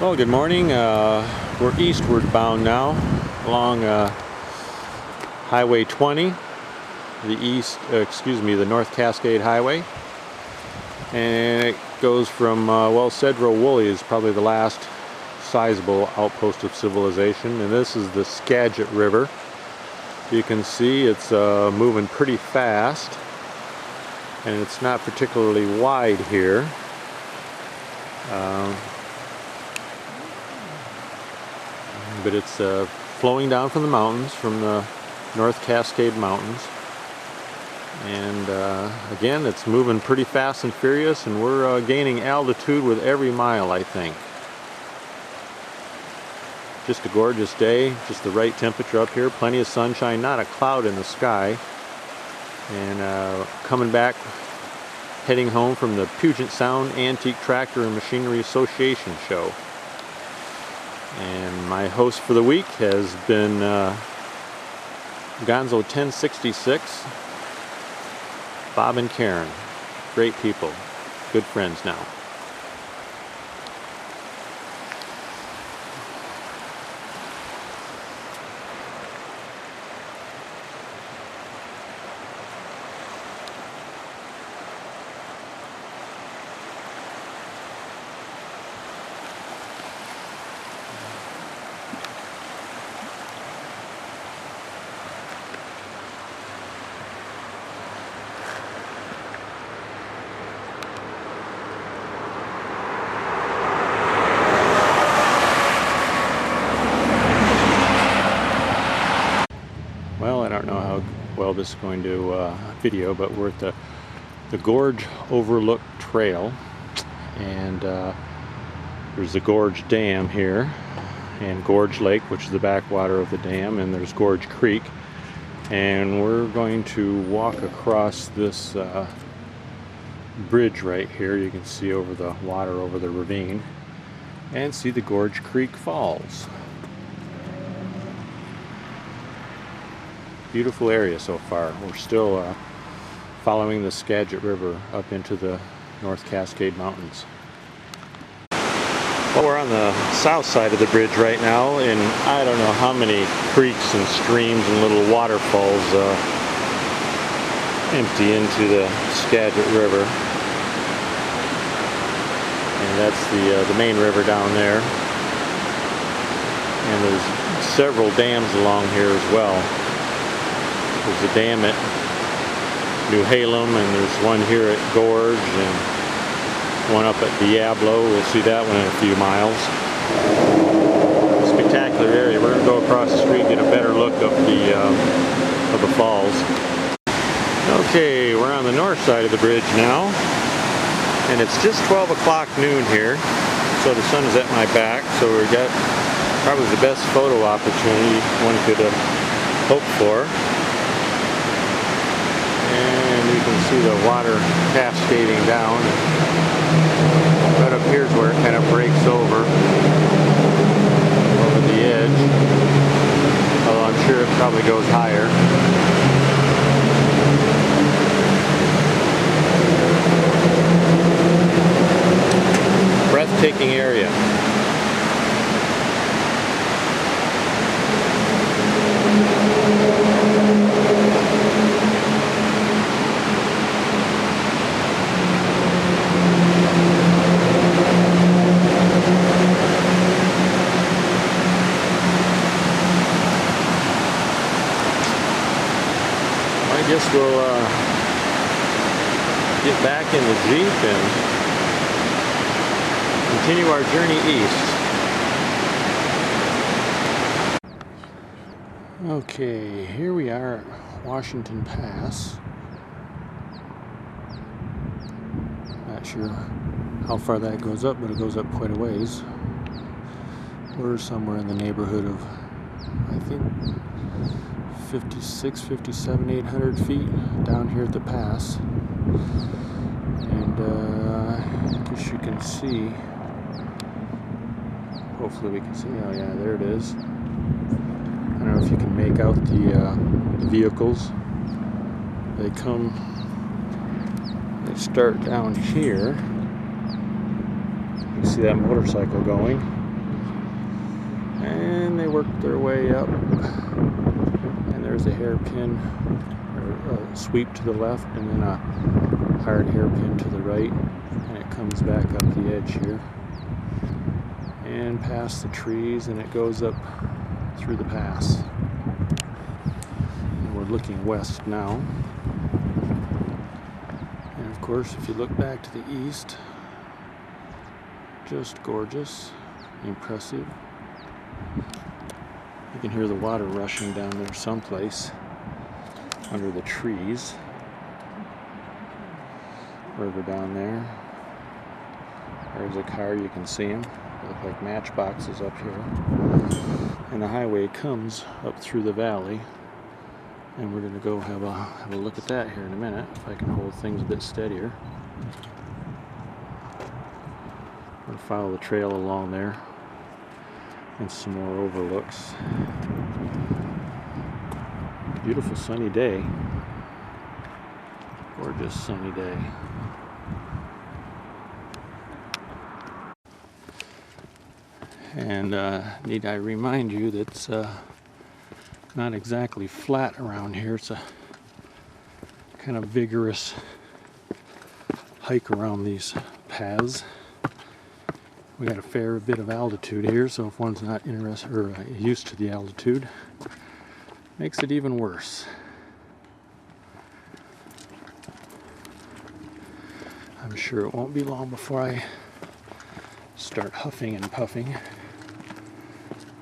Well, good morning. We're eastward bound now along Highway 20, the North Cascade Highway, and it goes from Cedro Woolley is probably the last sizable outpost of civilization, and this is the Skagit River. You can see it's moving pretty fast, and it's not particularly wide here. But it's flowing down from the mountains, from the North Cascade Mountains, and again, it's moving pretty fast and furious, and we're gaining altitude with every mile, I think. Just a gorgeous day, just the right temperature up here, plenty of sunshine, not a cloud in the sky, and coming back, heading home from the Puget Sound Antique Tractor and Machinery Association show. And my host for the week has been Gonzo 1066, Bob and Karen. Great people, good friends now. Well, I don't know how well this is going to video, but we're at the Gorge Overlook Trail, and there's the Gorge Dam here, and Gorge Lake, which is the backwater of the dam, and there's Gorge Creek, and we're going to walk across this bridge right here. You can see over the water over the ravine and see the Gorge Creek Falls. Beautiful area so far. We're still following the Skagit River up into the North Cascade Mountains. Well, we're on the south side of the bridge right now, and I don't know how many creeks and streams and little waterfalls empty into the Skagit River. And that's the main river down there. And there's several dams along here as well. There's a dam at New Halem, and there's one here at Gorge, and one up at Diablo. We'll see that one in a few miles. Spectacular area. We're going to go across the street and get a better look of the falls. Okay, we're on the north side of the bridge now, and it's just 12 o'clock noon here, so the sun is at my back, so we've got probably the best photo opportunity one could hope for. And you can see the water cascading down. Right up here is where it kind of breaks over the edge. Although I'm sure it probably goes higher. Breathtaking area. I guess we'll get back in the Jeep and continue our journey east. Okay, here we are at Washington Pass. Not sure how far that goes up, but it goes up quite a ways. We're somewhere in the neighborhood of, I think, 56, 57, 800 feet down here at the pass. And I guess you can see, hopefully we can see, oh yeah, there it is. I don't know if you can make out the vehicles. They start down here. You see that motorcycle going. And they work their way up, and there's a hairpin, or a sweep to the left, and then a hard hairpin to the right, and it comes back up the edge here and past the trees, and it goes up through the pass. And we're looking west now, and of course if you look back to the east, just gorgeous, impressive. You can hear the water rushing down there someplace under the trees. Further down there, there's a car, you can see them. They look like matchboxes up here. And the highway comes up through the valley. And we're going to go have a look at that here in a minute, if I can hold things a bit steadier. We'll follow the trail along there. And some more overlooks. Beautiful sunny day. Gorgeous sunny day. And need I remind you that it's not exactly flat around here. It's a kind of vigorous hike around these paths. We got a fair bit of altitude here, so if one's not interested or used to the altitude, makes it even worse. I'm sure it won't be long before I start huffing and puffing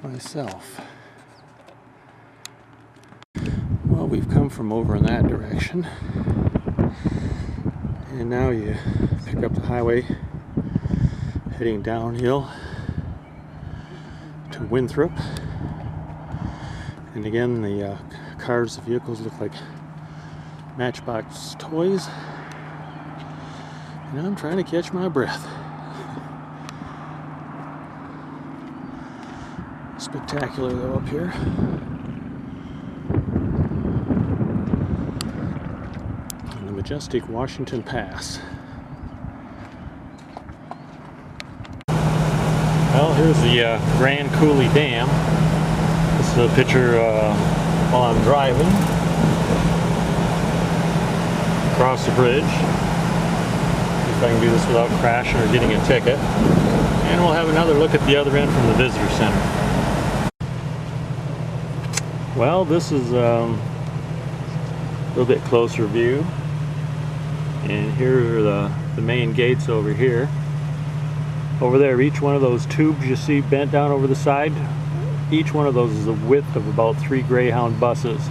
myself. Well, we've come from over in that direction, and now you pick up the highway heading downhill to Winthrop. And again, the cars, the vehicles look like matchbox toys. And I'm trying to catch my breath. Spectacular though up here. And the majestic Washington Pass. Well, here's the Grand Coulee Dam. This is a picture while I'm driving across the bridge. See if I can do this without crashing or getting a ticket. And we'll have another look at the other end from the visitor center. Well, this is a little bit closer view. And here are the main gates over here. Over there, each one of those tubes you see bent down over the side, each one of those is the width of about 3 Greyhound buses.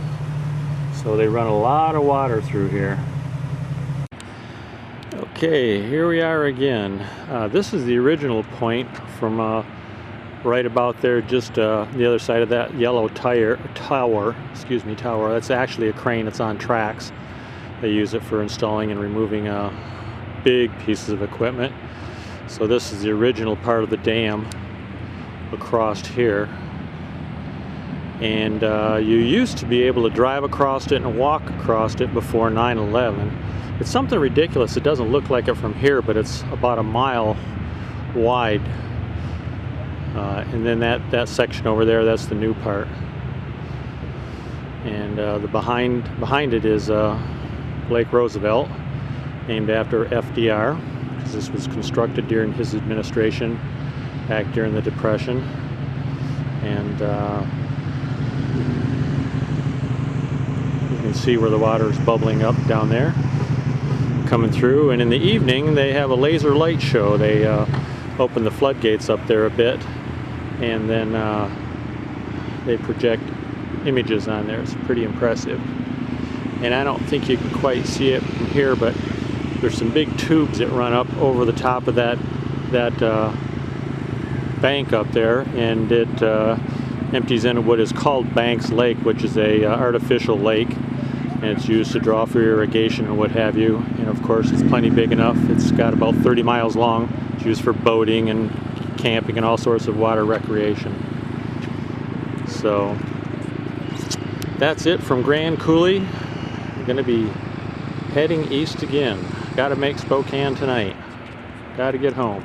So they run a lot of water through here. Okay, here we are again. This is the original point from right about there, just the other side of that yellow tower. That's actually a crane. It's on tracks. They use it for installing and removing big pieces of equipment. So this is the original part of the dam across here. And you used to be able to drive across it and walk across it before 9/11. It's something ridiculous. It doesn't look like it from here, but it's about a mile wide. And then that section over there, that's the new part. And the behind it is Lake Roosevelt, named after FDR. This was constructed during his administration back during the Depression. And you can see where the water is bubbling up down there, coming through. And in the evening they have a laser light show. They open the floodgates up there a bit, and then they project images on there. It's pretty impressive. And I don't think you can quite see it from here, but there's some big tubes that run up over the top of that bank up there, and it empties into what is called Banks Lake, which is a artificial lake, and it's used to draw for irrigation and what have you. And of course, it's plenty big enough. It's got about 30 miles long. It's used for boating and camping and all sorts of water recreation. So that's it from Grand Coulee. I'm going to be heading east again. Got to make Spokane tonight. Got to get home.